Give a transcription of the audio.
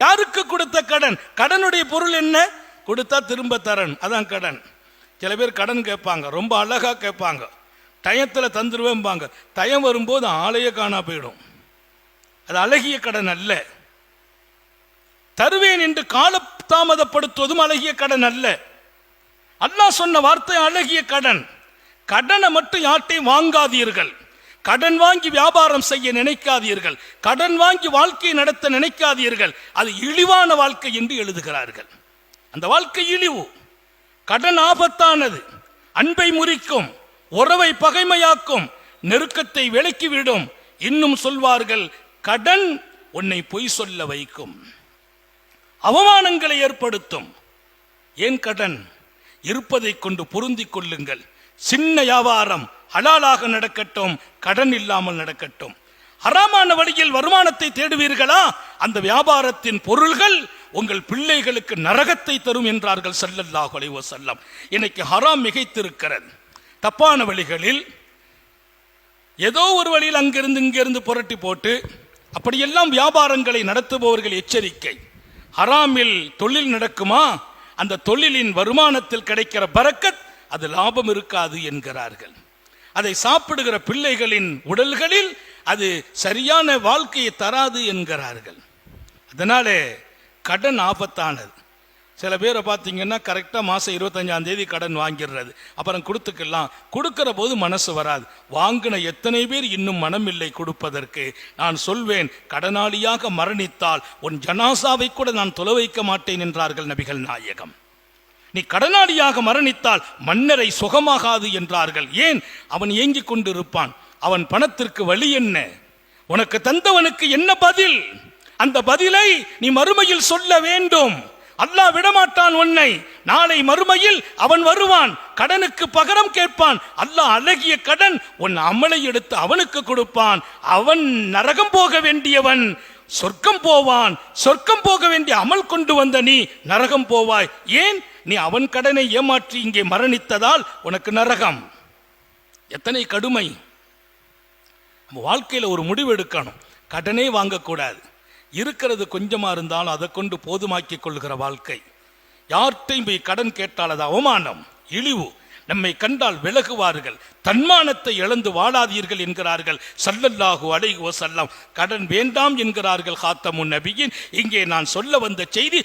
யாருக்கு கொடுத்த கடன்? கடனுடைய பொருள் என்ன? கொடுத்தா திரும்ப தரன், அதான் கடன். சில பேர் கடன் கேட்பாங்க, ரொம்ப அழகா கேட்பாங்க, டயத்தில் தந்துருவேன்பாங்க. டயம் வரும்போது ஆளையே காணா போயிடும். அது அழகிய கடன் அல்ல. தருவேன் என்று கால தாமதப்படுத்துவதும் அழகிய கடன் அல்ல. அல்லாஹ் சொன்ன வார்த்தை அழகிய கடன். கடனை மட்டும் யார்ட்டையும் வாங்காதீர்கள். கடன் வாங்கி வியாபாரம் செய்ய நினைக்காதீர்கள். கடன் வாங்கி வாழ்க்கையை நடத்த நினைக்காதீர்கள். அது இழிவான வாழ்க்கை என்று எழுதுகிறார்கள். அந்த வாழ்க்கை இழிவு. கடன் ஆபத்தானது. அன்பை முறிக்கும், உறவை பகைமையாக்கும், நெருக்கத்தை விலக்கிவிடும். இன்னும் சொல்வார்கள், கடன் உன்னை பொய் சொல்ல வைக்கும், அவமானங்களை ஏற்படுத்தும். ஏன் கடன்? இருப்பதை கொண்டு பொருந்திக் கொள்ளுங்கள். சின்ன வியாபாரம் ஹலாலாக நடக்கட்டும், கடன் இல்லாமல் நடக்கட்டும். ஹராமான வழியில் வருமானத்தை தேடுவீர்களா? அந்த வியாபாரத்தின் பொருள்கள் உங்கள் பிள்ளைகளுக்கு நரகத்தை தரும் என்றார்கள் ஸல்லல்லாஹு அலைஹி வஸல்லம். இன்னைக்கு ஹராம் மிகைத்திருக்கிறது. தப்பான வழிகளில் ஏதோ ஒரு வழியில் அங்கிருந்து இங்கிருந்து புரட்டி போட்டு அப்படியெல்லாம் வியாபாரங்களை நடத்துபவர்கள் எச்சரிக்கை. ஹராமில் தொழில் நடக்குமா? அந்த தொழிலின் வருமானத்தில் கிடைக்கிற பரக்கத் அது லாபம் இருக்காது என்கிறார்கள். அதை சாப்பிடுகிற பிள்ளைகளின் உடல்களில் அது சரியான வாழ்க்கையை தராது என்கிறார்கள். அதனாலே கடன் ஆபத்தானது. சில பேரை பார்த்தீங்கன்னா கரெக்டாக மாதம் 25ஆம் தேதி கடன் வாங்கிடுறது, அப்புறம் கொடுத்துக்கலாம். கொடுக்கிற போது மனசு வராது. வாங்கின எத்தனை பேர் இன்னும் மனம் இல்லை கொடுப்பதற்கு. நான் சொல்வேன், கடனாளியாக மரணித்தால் உன் ஜனாசாவை கூட நான் தொலை வைக்க மாட்டேன் என்றார்கள் நபிகள் நாயகம். நீ கடனாளியாக மரணித்தால் மன்னரை சுகமாகாது என்றார்கள். ஏன்? அவன் ஏங்கிக் கொண்டிருப்பான். அவன் பணத்திற்கு வழி என்ன? உனக்கு தந்தவனுக்கு என்ன பதில்? அந்த பதிலை நீ மறுமையில் சொல்ல வேண்டும். அல்லாஹ் விடமாட்டான் உன்னை. நாளை மறுமையில் அவன் வருவான், கடனுக்கு பகரம் கேட்பான். அல்லாஹ் அழகிய கடன் உன் அமலை எடுத்து அவனுக்கு கொடுப்பான். அவன் நரகம் போக வேண்டியவன் சொர்க்கம் போவான். சொர்க்கம் போக வேண்டிய அமல் கொண்டு வந்த நீ நரகம் போவாய். ஏன்? நீ அவன் கடனை ஏமாற்றி இங்கே மரணித்ததால் உனக்கு நரகம். எத்தனை கடுமை! நம்ம வாழ்க்கையில் ஒரு முடிவு எடுக்கணும். கடனே வாங்கக்கூடாது. இருக்கிறது கொஞ்சமா இருந்தாலும் அதை கொண்டு போதுமாக்கிக் கொள்கிற வாழ்க்கை. யார்கிட்டையும் போய் கடன் கேட்டால் அது அவமானம், இழிவு. நம்மை கண்டால் விலகுவார்கள். தன்மானத்தை இழந்து வாழாதீர்கள் என்கிறார்கள் ஸல்லல்லாஹு அலைஹி வஸல்லம். கடன் வேண்டாம் என்கிறார்கள் காத்தமுன் நபியின். இங்கே நான் சொல்ல வந்த செய்தி